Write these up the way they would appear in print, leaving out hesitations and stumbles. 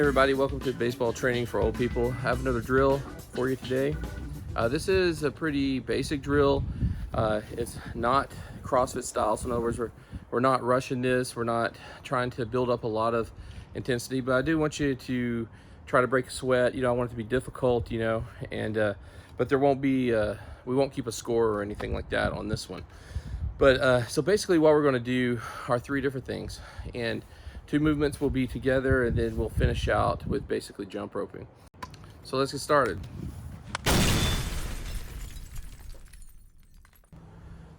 everybody, welcome to Baseball Training for Old People. I have another drill for you today. This is a pretty basic drill. It's not CrossFit style, so in other words, we're not rushing this. We're not trying to build up a lot of intensity, but I do want you to try to break a sweat. I want it to be difficult, and but there won't be, we won't keep a score or anything like that on this one. But so basically what we're going to do are three different things, and two movements will be together, and then we'll finish out with basically jump roping. So let's get started.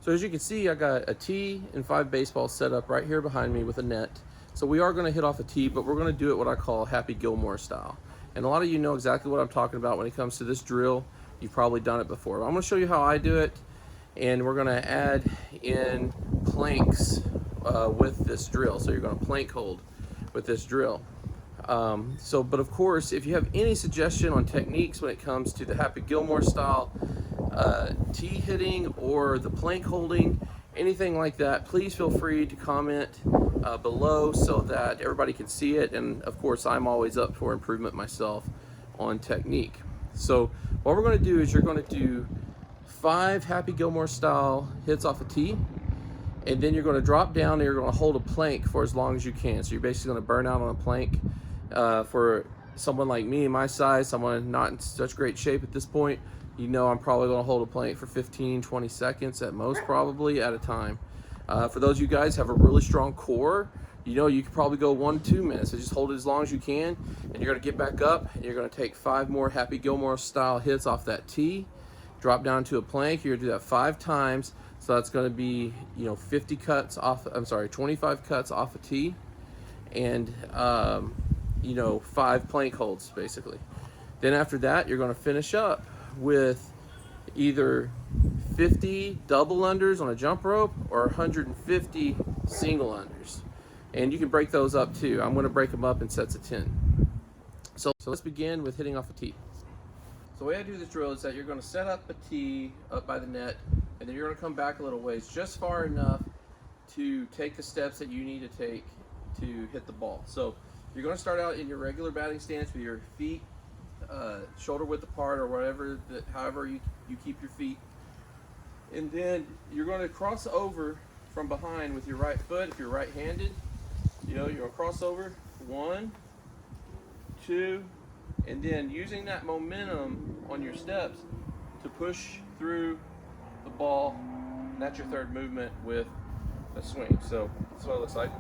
So as you can see, I got a tee and 5 baseballs set up right here behind me with a net. So we are going to hit off a tee, but we're going to do it what I call Happy Gilmore style. And a lot of you know exactly what I'm talking about when it comes to this drill. You've probably done it before. I'm going to show you how I do it, and we're going to add in planks with this drill. So you're going to plank hold with this drill. But of course, if you have any suggestion on techniques when it comes to the Happy Gilmore style tee hitting or the plank holding, anything like that, please feel free to comment below so that everybody can see it. And of course, I'm always up for improvement myself on technique. So what we're going to do is you're going to do 5 Happy Gilmore style hits off a tee, and then you're going to drop down and you're going to hold a plank for as long as you can. So you're basically going to burn out on a plank. For someone like me, my size, someone not in such great shape at this point, I'm probably going to hold a plank for 15-20 seconds at most, probably at a time. For those of you guys who have a really strong core, you could probably go 1-2 minutes. So just hold it as long as you can, and you're going to get back up and you're going to take 5 more Happy Gilmore style hits off that tee, drop down to a plank. You're going to do that 5 times. So that's going to be 25 cuts off a tee, and 5 plank holds basically. Then after that, you're going to finish up with either 50 double unders on a jump rope or 150 single unders, and you can break those up too. I'm going to break them up in sets of 10. So let's begin with hitting off a tee. So the way I do this drill is that you're going to set up a tee up by the net, and then you're going to come back a little ways, just far enough to take the steps that you need to take to hit the ball. So you're going to start out in your regular batting stance with your feet shoulder width apart, or however you keep your feet. And then you're going to cross over from behind with your right foot. If you're right-handed, you're going to cross over 1, 2, and then using that momentum on your steps to push through the ball. And that's your third movement with a swing. So that's what it looks like.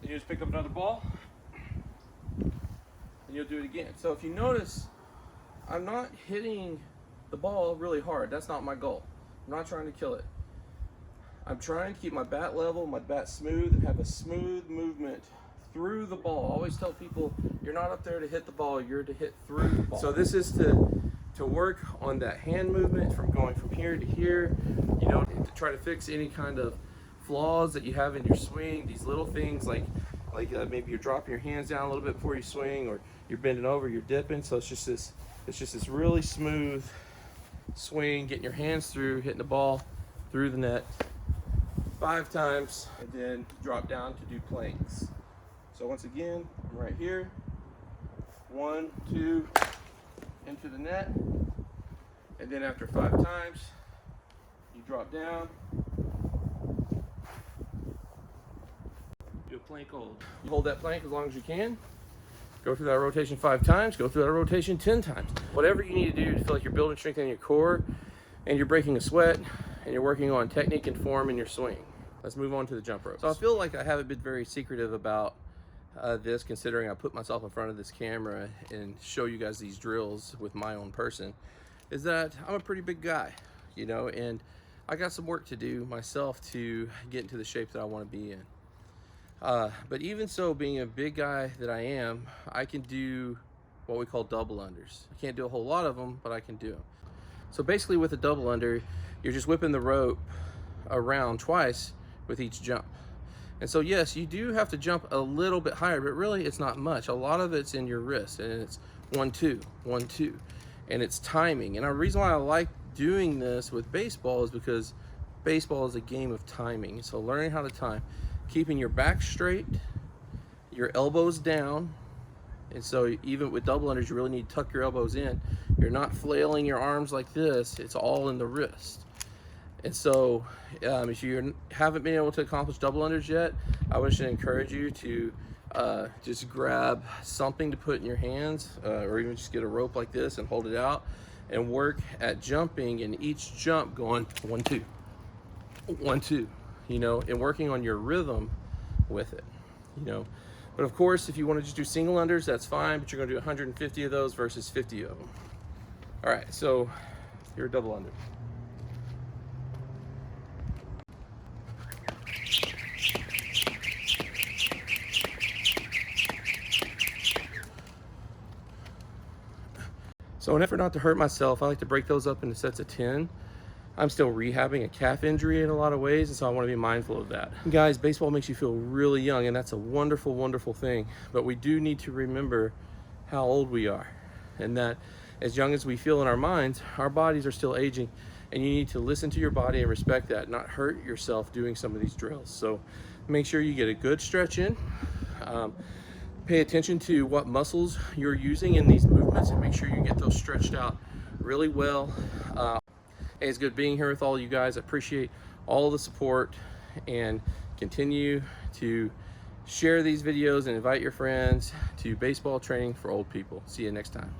You just pick up another ball, and you'll do it again. So if you notice, I'm not hitting the ball really hard. That's not my goal. I'm not trying to kill it. I'm trying to keep my bat level, my bat smooth, and have a smooth movement through the ball. I always tell people, you're not up there to hit the ball, you're to hit through the ball. So this is to work on that hand movement from going from here to here, to try to fix any kind of flaws that you have in your swing. These little things like maybe you're dropping your hands down a little bit before you swing, or you're bending over, you're dipping. So it's just this really smooth swing, getting your hands through, hitting the ball through the net 5 times, and then drop down to do planks. So once again, I'm right here, 1, 2, into the net, and then after 5 times, you drop down. Do a plank hold. You hold that plank as long as you can. Go through that rotation 5 times. Go through that rotation 10 times. Whatever you need to do to feel like you're building strength in your core, and you're breaking a sweat, and you're working on technique and form in your swing. Let's move on to the jump ropes. So I feel like I haven't been very secretive about this, considering I put myself in front of this camera and show you guys these drills with my own person, is that I'm a pretty big guy, and I got some work to do myself to get into the shape that I want to be in. But even so, being a big guy that I am, I can do what we call double unders. I can't do a whole lot of them, but I can do them. So basically with a double under, you're just whipping the rope around twice with each jump. And so yes, you do have to jump a little bit higher, but really it's not much. A lot of it's in your wrist, and it's 1, 2, 1, 2, and it's timing. And the reason why I like doing this with baseball is because baseball is a game of timing. So learning how to time, keeping your back straight, your elbows down. And so even with double unders, you really need to tuck your elbows in. You're not flailing your arms like this. It's all in the wrist. And so if you haven't been able to accomplish double unders yet, I would just encourage you to just grab something to put in your hands, or even just get a rope like this and hold it out and work at jumping, and each jump going 1, 2, 1, 2, you know, and working on your rhythm with it, you know. But of course, if you want to just do single unders, that's fine, but you're going to do 150 of those versus 50 of them. All right, so you're a double under. So in an effort not to hurt myself, I like to break those up into sets of 10. I'm still rehabbing a calf injury in a lot of ways, and so I want to be mindful of that. Guys, baseball makes you feel really young, and that's a wonderful, wonderful thing. But we do need to remember how old we are, and that as young as we feel in our minds, our bodies are still aging, and you need to listen to your body and respect that, not hurt yourself doing some of these drills. So make sure you get a good stretch in. Pay attention to what muscles you're using in these movements and make sure you get those stretched out really well. Hey, it's good being here with all you guys. I appreciate all the support, and continue to share these videos and invite your friends to baseball training for old people. See you next time.